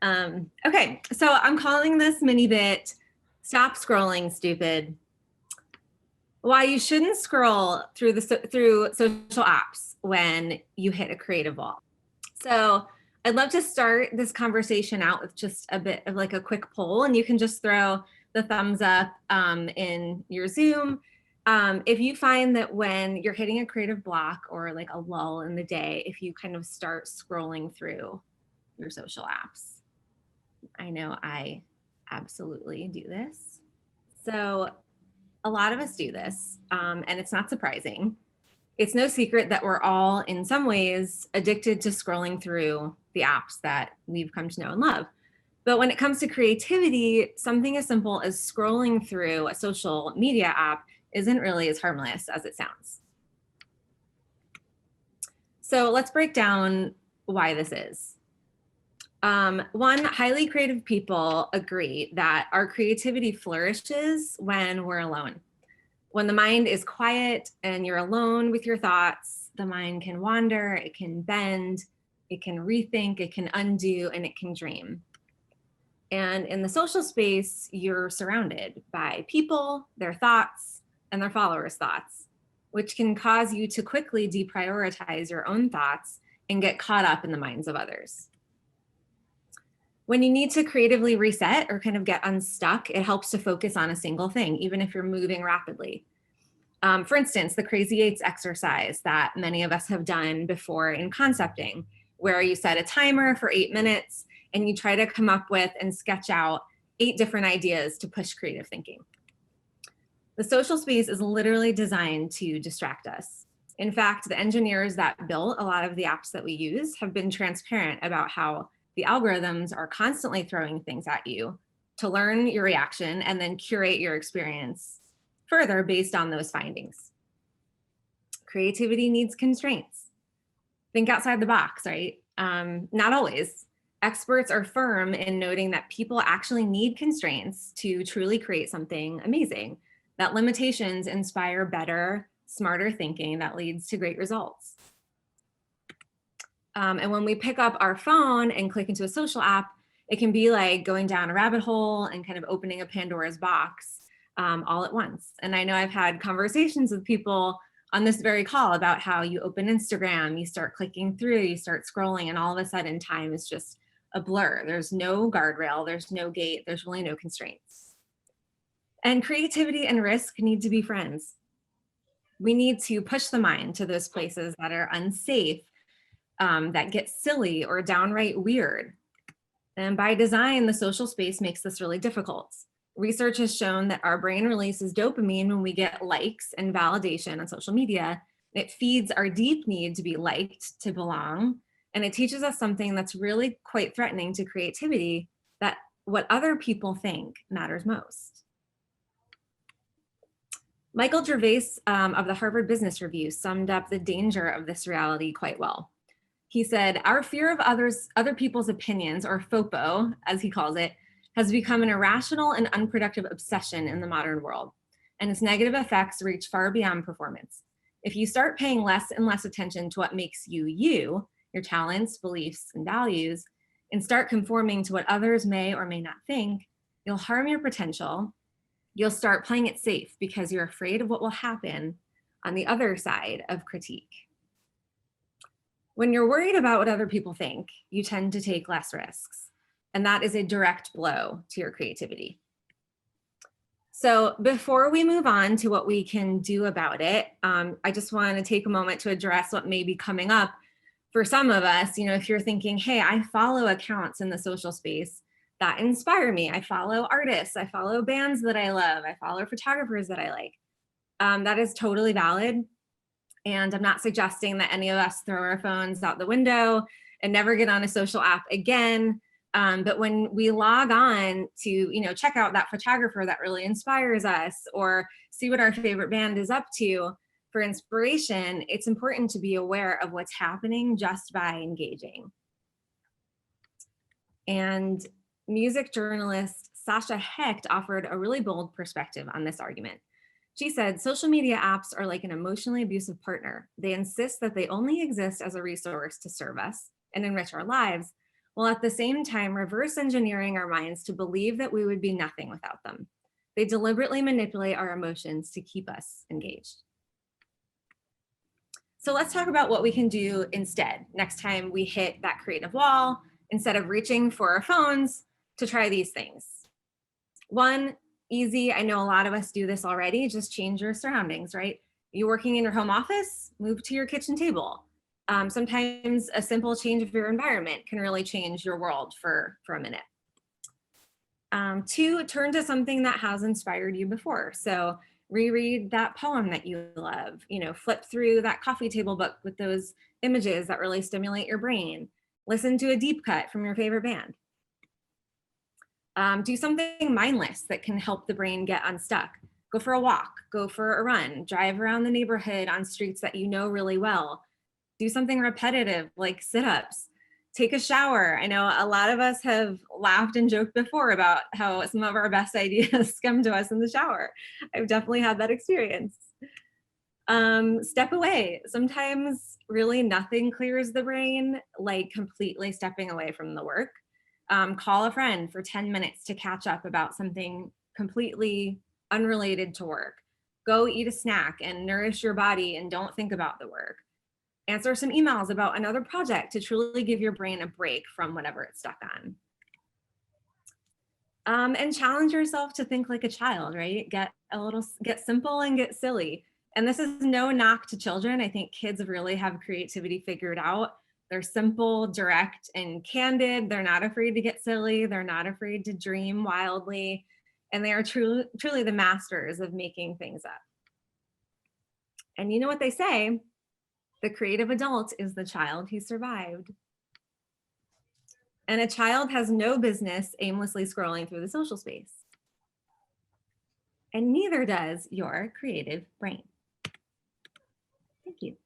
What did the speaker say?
Okay, so I'm calling this mini bit "Stop Scrolling, Stupid." Why you shouldn't scroll through social apps when you hit a creative wall. So I'd love to start this conversation out with just a bit of like a quick poll, and you can just throw the thumbs up in your Zoom. If you find that when you're hitting a creative block or like a lull in the day, if you kind of start scrolling through your social apps. I know I absolutely do this. So a lot of us do this, and it's not surprising. It's no secret that we're all, in some ways, addicted to scrolling through the apps that we've come to know and love. But when it comes to creativity, something as simple as scrolling through a social media app isn't really as harmless as it sounds. So let's break down why this is. One, highly creative people agree that our creativity flourishes when we're alone. When the mind is quiet and you're alone with your thoughts, the mind can wander, it can bend, it can rethink, it can undo, and it can dream. And in the social space, you're surrounded by people, their thoughts, and their followers' thoughts, which can cause you to quickly deprioritize your own thoughts and get caught up in the minds of others. When you need to creatively reset or kind of get unstuck, it helps to focus on a single thing, even if you're moving rapidly. For instance, the Crazy Eights exercise that many of us have done before in concepting, where you set a timer for 8 minutes and you try to come up with and sketch out 8 different ideas to push creative thinking. The social space is literally designed to distract us. In fact, the engineers that built a lot of the apps that we use have been transparent about how the algorithms are constantly throwing things at you to learn your reaction and then curate your experience further based on those findings. Creativity needs constraints. Think outside the box, right? Not always. Experts are firm in noting that people actually need constraints to truly create something amazing, that limitations inspire better, smarter thinking that leads to great results. And when we pick up our phone and click into a social app, it can be like going down a rabbit hole and kind of opening a Pandora's box all at once. And I know I've had conversations with people on this very call about how you open Instagram, you start clicking through, you start scrolling, and all of a sudden time is just a blur. There's no guardrail, there's no gate, there's really no constraints. And creativity and risk need to be friends. We need to push the mind to those places that are unsafe, that get silly or downright weird. And by design, the social space makes this really difficult. Research has shown that our brain releases dopamine when we get likes and validation on social media. It feeds our deep need to be liked, to belong, and it teaches us something that's really quite threatening to creativity, that what other people think matters most. Michael Gervais of the Harvard Business Review summed up the danger of this reality quite well. He said, "Our fear of other people's opinions, or FOPO, as he calls it, has become an irrational and unproductive obsession in the modern world, and its negative effects reach far beyond performance. If you start paying less and less attention to what makes you you, your talents, beliefs, and values, and start conforming to what others may or may not think, you'll harm your potential. You'll start playing it safe because you're afraid of what will happen on the other side of critique. When you're worried about what other people think, you tend to take less risks, and that is a direct blow to your creativity." So before we move on to what we can do about it, I just want to take a moment to address what may be coming up for some of us. You know, if you're thinking, hey, I follow accounts in the social space that inspire me. I follow artists, I follow bands that I love, I follow photographers that I like. That is totally valid. And I'm not suggesting that any of us throw our phones out the window and never get on a social app again. But when we log on to, check out that photographer that really inspires us, or see what our favorite band is up to for inspiration, it's important to be aware of what's happening just by engaging. And music journalist Sasha Hecht offered a really bold perspective on this argument. She said, social media apps are like an emotionally abusive partner. They insist that they only exist as a resource to serve us and enrich our lives, while at the same time reverse engineering our minds to believe that we would be nothing without them. They deliberately manipulate our emotions to keep us engaged. So let's talk about what we can do instead next time we hit that creative wall, instead of reaching for our phones to try these things. One, easy, I know a lot of us do this already, just change your surroundings, right? You're working in your home office, move to your kitchen table. Sometimes a simple change of your environment can really change your world for a minute. Two, turn to something that has inspired you before. So reread that poem that you love, flip through that coffee table book with those images that really stimulate your brain. Listen to a deep cut from your favorite band. Do something mindless that can help the brain get unstuck. Go for a walk, go for a run, drive around the neighborhood on streets that you know really well. Do something repetitive like sit-ups. Take a shower. I know a lot of us have laughed and joked before about how some of our best ideas come to us in the shower. I've definitely had that experience. Step away. Sometimes really nothing clears the brain, like completely stepping away from the work. Call a friend for 10 minutes to catch up about something completely unrelated to work. Go eat a snack and nourish your body and don't think about the work. Answer some emails about another project to truly give your brain a break from whatever it's stuck on. And challenge yourself to think like a child, right? Get simple and get silly. And this is no knock to children. I think kids really have creativity figured out. They're simple, direct, and candid. They're not afraid to get silly. They're not afraid to dream wildly. And they are truly the masters of making things up. And you know what they say? The creative adult is the child who survived. And a child has no business aimlessly scrolling through the social space. And neither does your creative brain. Thank you.